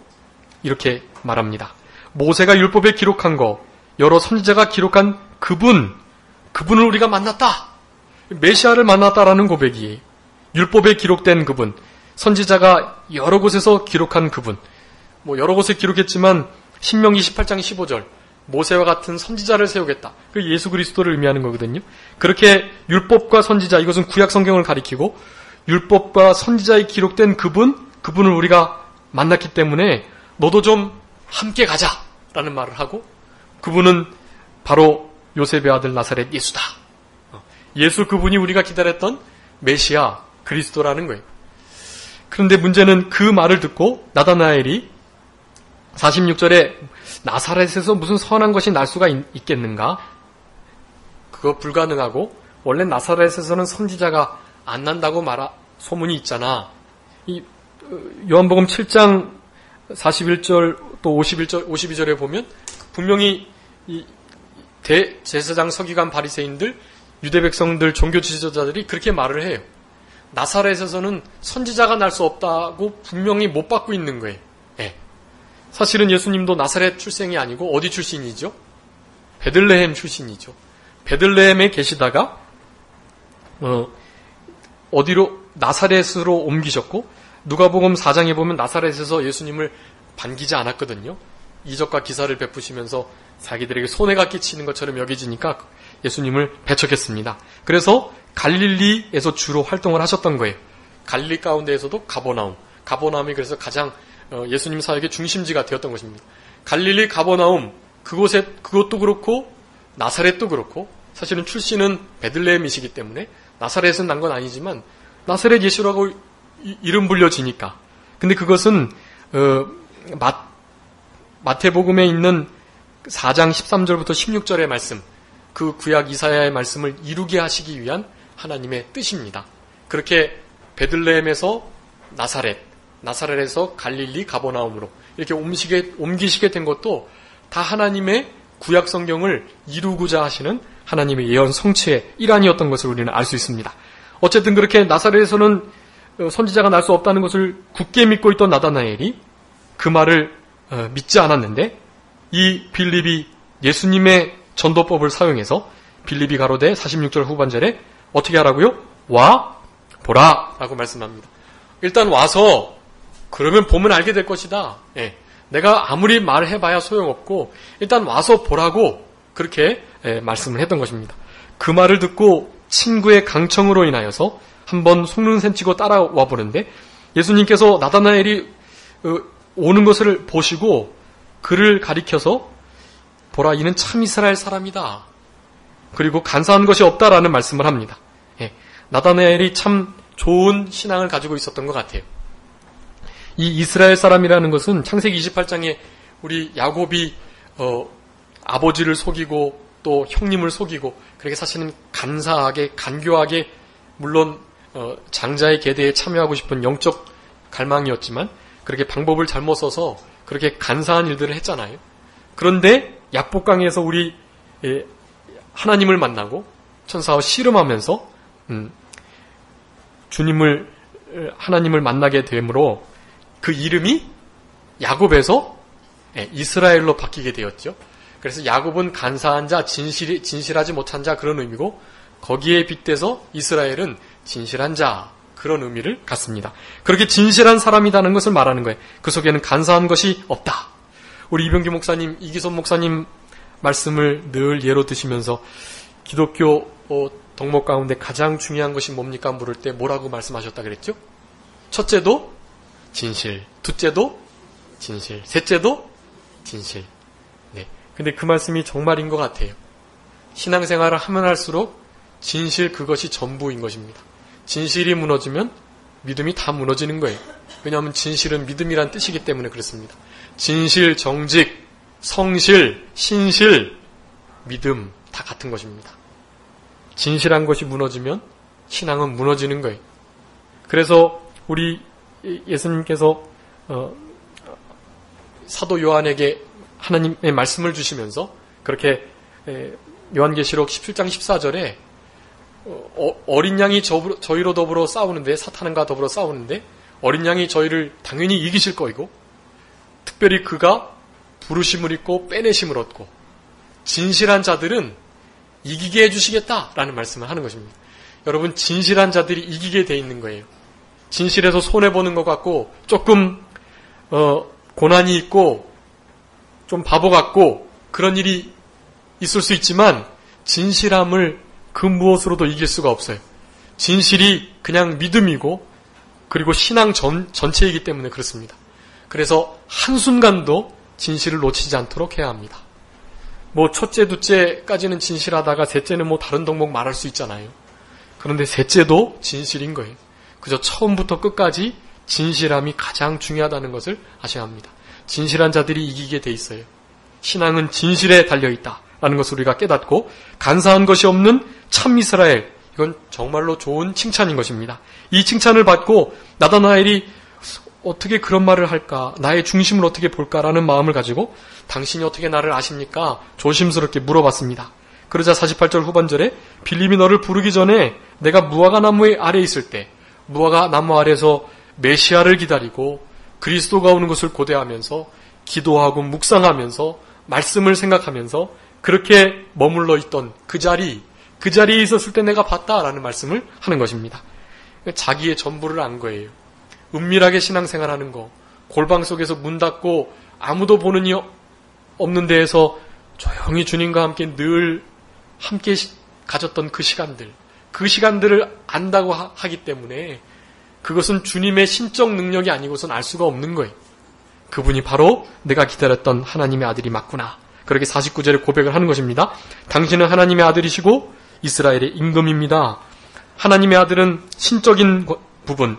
이렇게 말합니다. 모세가 율법에 기록한 거, 여러 선지자가 기록한 그분을 우리가 만났다. 메시아를 만났다라는 고백이에요. 율법에 기록된 그분, 선지자가 여러 곳에서 기록한 그분, 여러 곳에 기록했지만 신명기 18장 15절 모세와 같은 선지자를 세우겠다. 그 예수 그리스도를 의미하는 거거든요. 그렇게 율법과 선지자, 이것은 구약 성경을 가리키고 율법과 선지자에 기록된 그분을 우리가 만났기 때문에 너도 좀 함께 가자라는 말을 하고 그분은 바로 요셉의 아들 나사렛 예수다. 예수 그분이 우리가 기다렸던 메시아 그리스도라는 거예요. 그런데 문제는 그 말을 듣고 나다나엘이 46절에 나사렛에서 무슨 선한 것이 날 수가 있겠는가? 그거 불가능하고 원래 나사렛에서는 선지자가 안 난다고 소문이 있잖아. 이 요한복음 7장 41절 또 52절에 보면 분명히 이 대제사장 서기관 바리새인들 유대 백성들 종교 지도자들이 그렇게 말을 해요. 나사렛에서는 선지자가 날 수 없다고 분명히 못 받고 있는 거예요. 네. 사실은 예수님도 나사렛 출생이 아니고 어디 출신이죠? 베들레헴 출신이죠. 베들레헴에 계시다가 어디로 나사렛으로 옮기셨고 누가복음 4장에 보면 나사렛에서 예수님을 반기지 않았거든요. 이적과 기사를 베푸시면서 자기들에게 손해가 끼치는 것처럼 여겨지니까 예수님을 배척했습니다. 그래서 갈릴리에서 주로 활동을 하셨던 거예요. 갈릴리 가운데에서도 가버나움이 그래서 가장 예수님 사역의 중심지가 되었던 것입니다. 갈릴리 가버나움 그것도 그렇고 나사렛도 그렇고 사실은 출신은 베들레헴이시기 때문에 나사렛은 난 건 아니지만 나사렛 예수라고 이름 불려지니까. 근데 그것은 마태복음에 있는 4장 13절부터 16절의 말씀, 그 구약 이사야의 말씀을 이루게 하시기 위한 하나님의 뜻입니다. 그렇게 베들레헴에서 나사렛에서 갈릴리 가버나움으로 이렇게 옮기시게 된 것도 다 하나님의 구약 성경을 이루고자 하시는 하나님의 예언 성취의 일환이었던 것을 우리는 알 수 있습니다. 어쨌든 그렇게 나사렛에서는 선지자가 날 수 없다는 것을 굳게 믿고 있던 나다나엘이 그 말을 믿지 않았는데 이 빌립이 예수님의 전도법을 사용해서 빌립이 가로되 46절 후반절에 어떻게 하라고요? 와 보라 라고 말씀합니다. 일단 와서 그러면 보면 알게 될 것이다. 예. 내가 아무리 말해봐야 소용없고 일단 와서 보라고 그렇게 말씀을 했던 것입니다. 그 말을 듣고 친구의 강청으로 인하여서 한번 속는 셈 치고 따라와 보는데 예수님께서 나다나엘이 오는 것을 보시고 그를 가리켜서 보라 이는 참 이스라엘 사람이다. 그리고 간사한 것이 없다라는 말씀을 합니다. 예. 나다나엘이 참 좋은 신앙을 가지고 있었던 것 같아요. 이 이스라엘 사람이라는 것은 창세기 28장에 우리 야곱이 아버지를 속이고 또 형님을 속이고 그렇게 사실은 간사하게 간교하게 물론 장자의 계대에 참여하고 싶은 영적 갈망이었지만 그렇게 방법을 잘못 써서 그렇게 간사한 일들을 했잖아요. 그런데 약복강에서 우리 하나님을 만나고 천사와 씨름하면서 하나님을 만나게 되므로 그 이름이 야곱에서 이스라엘로 바뀌게 되었죠. 그래서 야곱은 간사한 자, 진실하지 못한 자 그런 의미고 거기에 빗대서 이스라엘은 진실한 자, 그런 의미를 갖습니다. 그렇게 진실한 사람이라는 것을 말하는 거예요. 그 속에는 간사한 것이 없다. 우리 이병규 목사님, 이기선 목사님 말씀을 늘 예로 드시면서 기독교 덕목 가운데 가장 중요한 것이 뭡니까? 물을 때 뭐라고 말씀하셨다 그랬죠? 첫째도 진실, 둘째도 진실, 셋째도 진실. 네. 근데 그 말씀이 정말인 것 같아요. 신앙생활을 하면 할수록 진실, 그것이 전부인 것입니다. 진실이 무너지면 믿음이 다 무너지는 거예요. 왜냐하면 진실은 믿음이란 뜻이기 때문에 그렇습니다. 진실, 정직, 성실, 신실, 믿음 다 같은 것입니다. 진실한 것이 무너지면 신앙은 무너지는 거예요. 그래서 우리 예수님께서 사도 요한에게 하나님의 말씀을 주시면서 그렇게 요한계시록 17장 14절에 어린 양이 저희로 더불어 싸우는데, 사탄과 더불어 싸우는데 어린 양이 저희를 당연히 이기실 거이고, 특별히 그가 부르심을 입고 빼내심을 얻고 진실한 자들은 이기게 해주시겠다라는 말씀을 하는 것입니다. 여러분, 진실한 자들이 이기게 돼 있는 거예요. 진실에서 손해보는 것 같고 조금 고난이 있고 좀 바보 같고 그런 일이 있을 수 있지만 진실함을 그 무엇으로도 이길 수가 없어요. 진실이 그냥 믿음이고 그리고 신앙 전체이기 때문에 그렇습니다. 그래서 한순간도 진실을 놓치지 않도록 해야 합니다. 첫째, 둘째까지는 진실하다가 셋째는 다른 덕목 말할 수 있잖아요. 그런데 셋째도 진실인 거예요. 그저 처음부터 끝까지 진실함이 가장 중요하다는 것을 아셔야 합니다. 진실한 자들이 이기게 돼 있어요. 신앙은 진실에 달려있다라는 것을 우리가 깨닫고, 간사한 것이 없는 참 이스라엘, 이건 정말로 좋은 칭찬인 것입니다. 이 칭찬을 받고 나다나엘이 어떻게 그런 말을 할까, 나의 중심을 어떻게 볼까라는 마음을 가지고 당신이 어떻게 나를 아십니까? 조심스럽게 물어봤습니다. 그러자 48절 후반절에 빌립이 너를 부르기 전에 내가 무화과 나무 아래에 있을 때, 무화과 나무 아래에서 메시아를 기다리고 그리스도가 오는 것을 고대하면서 기도하고 묵상하면서 말씀을 생각하면서 그렇게 머물러 있던 그 자리에 있었을 때 내가 봤다라는 말씀을 하는 것입니다. 자기의 전부를 안 거예요. 은밀하게 신앙생활하는 거, 골방 속에서 문 닫고 아무도 보는 이 없는 데에서 조용히 주님과 함께 늘 함께 가졌던 그 시간들을 안다고 하기 때문에 그것은 주님의 신적 능력이 아니고선 알 수가 없는 거예요. 그분이 바로 내가 기다렸던 하나님의 아들이 맞구나. 그렇게 49절에 고백을 하는 것입니다. 당신은 하나님의 아들이시고 이스라엘의 임금입니다. 하나님의 아들은 신적인 부분,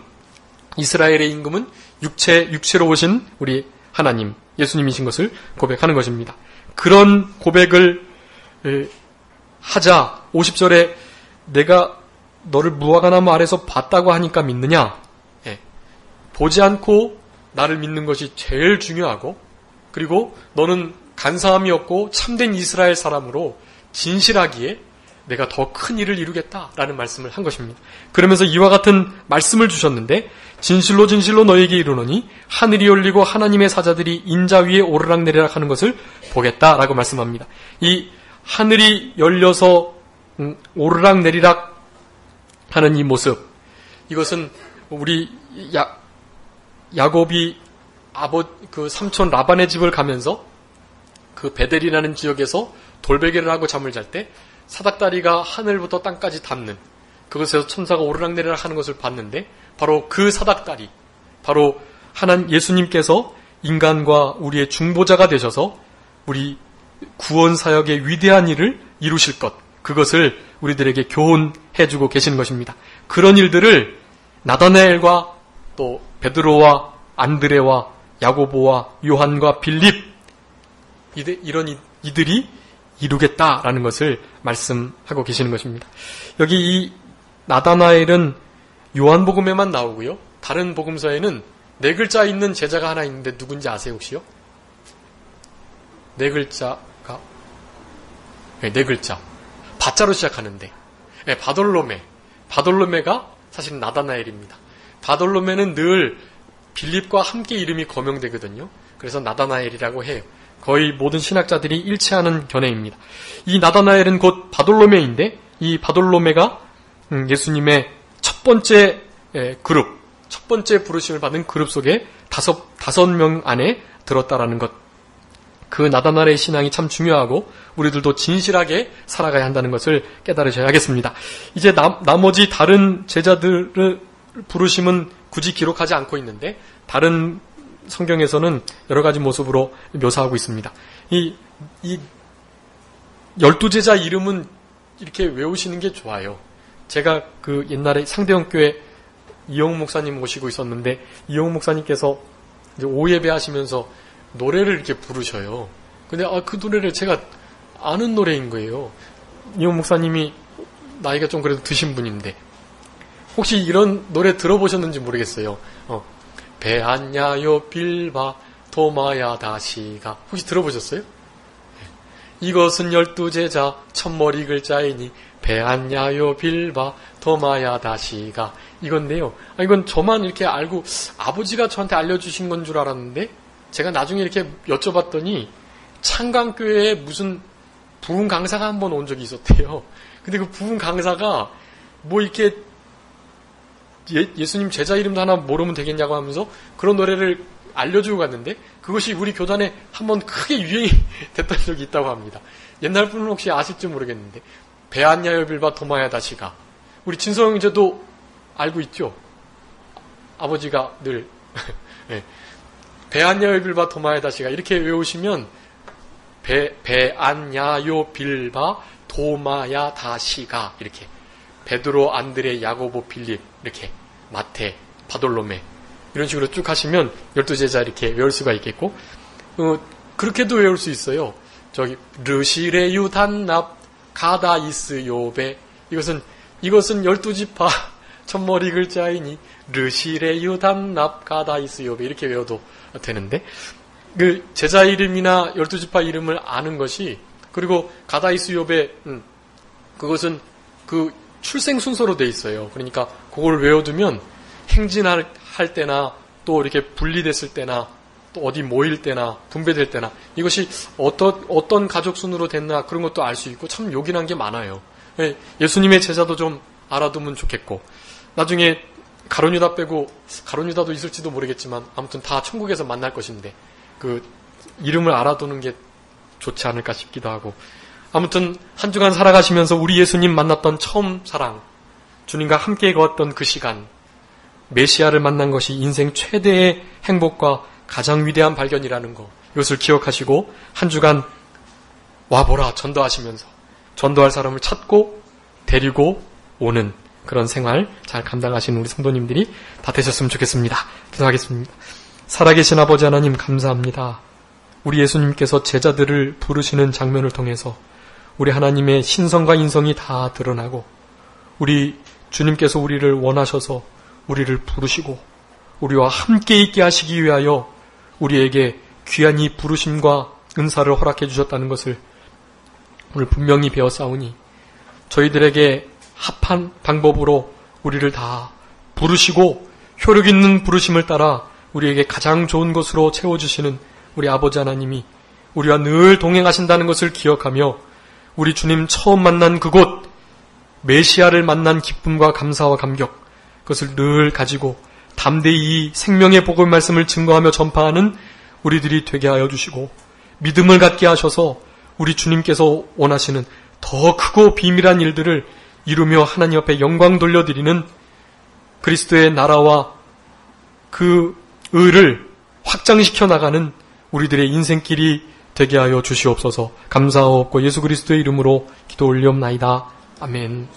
이스라엘의 임금은 육체로 오신 우리 하나님, 예수님이신 것을 고백하는 것입니다. 그런 고백을 하자 50절에 내가 너를 무화과나무 아래서 봤다고 하니까 믿느냐? 보지 않고 나를 믿는 것이 제일 중요하고, 그리고 너는 간사함이 없고 참된 이스라엘 사람으로 진실하기에 내가 더 큰 일을 이루겠다라는 말씀을 한 것입니다. 그러면서 이와 같은 말씀을 주셨는데, 진실로 진실로 너에게 이르노니 하늘이 열리고 하나님의 사자들이 인자 위에 오르락내리락 하는 것을 보겠다라고 말씀합니다. 이 하늘이 열려서 오르락내리락 하는 이 모습, 이것은 우리 야곱이 그 삼촌 라반의 집을 가면서 그 베델이라는 지역에서 돌베개를 하고 잠을 잘 때 사닥다리가 하늘부터 땅까지 닿는, 그것에서 천사가 오르락내리락 하는 것을 봤는데, 바로 그 사닥다리, 바로 예수님께서 인간과 우리의 중보자가 되셔서 우리 구원 사역의 위대한 일을 이루실 것, 그것을 우리들에게 교훈해주고 계시는 것입니다. 그런 일들을 나다나엘과 또 베드로와 안드레와 야고보와 요한과 빌립, 이런 이들이 이루겠다라는 것을 말씀하고 계시는 것입니다. 여기 이 나다나엘은 요한복음에만 나오고요. 다른 복음서에는 4글자 있는 제자가 하나 있는데 누군지 아세요 혹시요? 4글자가 4글자. 바자로 시작하는데 바돌로메가 사실 나다나엘입니다. 바돌로메는 늘 빌립과 함께 이름이 거명되거든요. 그래서 나다나엘이라고 해요. 거의 모든 신학자들이 일치하는 견해입니다. 이 나다나엘은 곧 바돌로메인데, 이 바돌로메가 예수님의 첫 첫 번째 그룹, 첫 번째 부르심을 받은 그룹 속에 다섯 명 안에 들었다라는 것. 그 나다나엘의 신앙이 참 중요하고 우리들도 진실하게 살아가야 한다는 것을 깨달으셔야겠습니다. 이제 나머지 다른 제자들의 부르심은 굳이 기록하지 않고 있는데 다른 성경에서는 여러 가지 모습으로 묘사하고 있습니다. 이 12제자 이름은 이렇게 외우시는 게 좋아요. 제가 그 옛날에 상대원교회 이영욱 목사님 모시고 있었는데 이영욱 목사님께서 이제 오예배 하시면서 노래를 이렇게 부르셔요. 근데 그 노래를 제가 아는 노래인 거예요. 이영욱 목사님이 나이가 좀 그래도 드신 분인데 혹시 이런 노래 들어보셨는지 모르겠어요. 배안야요 빌바 도마야 다시가 혹시 들어보셨어요? 이것은 12제자 첫머리 글자이니 배안야요 빌바 도마야 다시가 이건데요. 이건 저만 이렇게 알고 아버지가 저한테 알려주신 건 줄 알았는데 제가 나중에 이렇게 여쭤봤더니 창강교회에 무슨 부흥 강사가 한 번 온 적이 있었대요. 근데 그 부흥 강사가 뭐 이렇게 예수님 제자 이름도 하나 모르면 되겠냐고 하면서 그런 노래를 알려주고 갔는데 그것이 우리 교단에 한번 크게 유행이 됐던 적이 있다고 합니다. 옛날 분은 혹시 아실지 모르겠는데 배안야요 빌바 도마야 다시가 우리 진성 형제도 알고 있죠? 아버지가 늘 네. 배안야요 빌바 도마야 다시가 이렇게 외우시면 배안야요 빌바 도마야 다시가 이렇게 베드로, 안드레, 야고보, 빌립 이렇게 마테, 바돌로메 이런 식으로 쭉 하시면 12제자 이렇게 외울 수가 있겠고 그렇게도 외울 수 있어요. 저기 르시레유 단납 가다이스 요베 이것은 12지파 첫머리 글자이니 르시레유 단납 가다이스 요베 이렇게 외워도 되는데 그 제자 이름이나 12지파 이름을 아는 것이 그리고 가다이스 요베 그것은 그 출생 순서로 돼 있어요. 그러니까 그걸 외워두면 행진할 때나 또 이렇게 분리됐을 때나 또 어디 모일 때나 분배될 때나 이것이 어떤 가족 순으로 됐나 그런 것도 알 수 있고 참 요긴한 게 많아요. 예수님의 제자도 좀 알아두면 좋겠고 나중에 가룟유다 빼고 가룟유다도 있을지도 모르겠지만 아무튼 다 천국에서 만날 것인데 그 이름을 알아두는 게 좋지 않을까 싶기도 하고 아무튼 한 주간 살아가시면서 우리 예수님 만났던 처음 사랑 주님과 함께 걸었던 그 시간 메시아를 만난 것이 인생 최대의 행복과 가장 위대한 발견이라는 것 이것을 기억하시고 한 주간 와보라 전도하시면서 전도할 사람을 찾고 데리고 오는 그런 생활 잘 감당하시는 우리 성도님들이 다 되셨으면 좋겠습니다. 기도하겠습니다. 살아계신 아버지 하나님 감사합니다. 우리 예수님께서 제자들을 부르시는 장면을 통해서 우리 하나님의 신성과 인성이 다 드러나고 우리 주님께서 우리를 원하셔서 우리를 부르시고 우리와 함께 있게 하시기 위하여 우리에게 귀한 이 부르심과 은사를 허락해 주셨다는 것을 오늘 분명히 배웠사오니 저희들에게 합한 방법으로 우리를 다 부르시고 효력 있는 부르심을 따라 우리에게 가장 좋은 것으로 채워주시는 우리 아버지 하나님이 우리와 늘 동행하신다는 것을 기억하며 우리 주님 처음 만난 그곳 메시아를 만난 기쁨과 감사와 감격 그것을 늘 가지고 담대히 생명의 복음 말씀을 증거하며 전파하는 우리들이 되게 하여 주시고 믿음을 갖게 하셔서 우리 주님께서 원하시는 더 크고 비밀한 일들을 이루며 하나님 앞에 영광 돌려드리는 그리스도의 나라와 그 의를 확장시켜 나가는 우리들의 인생길이 되게 하여 주시옵소서. 감사하옵고 예수 그리스도의 이름으로 기도 올리옵나이다. 아멘.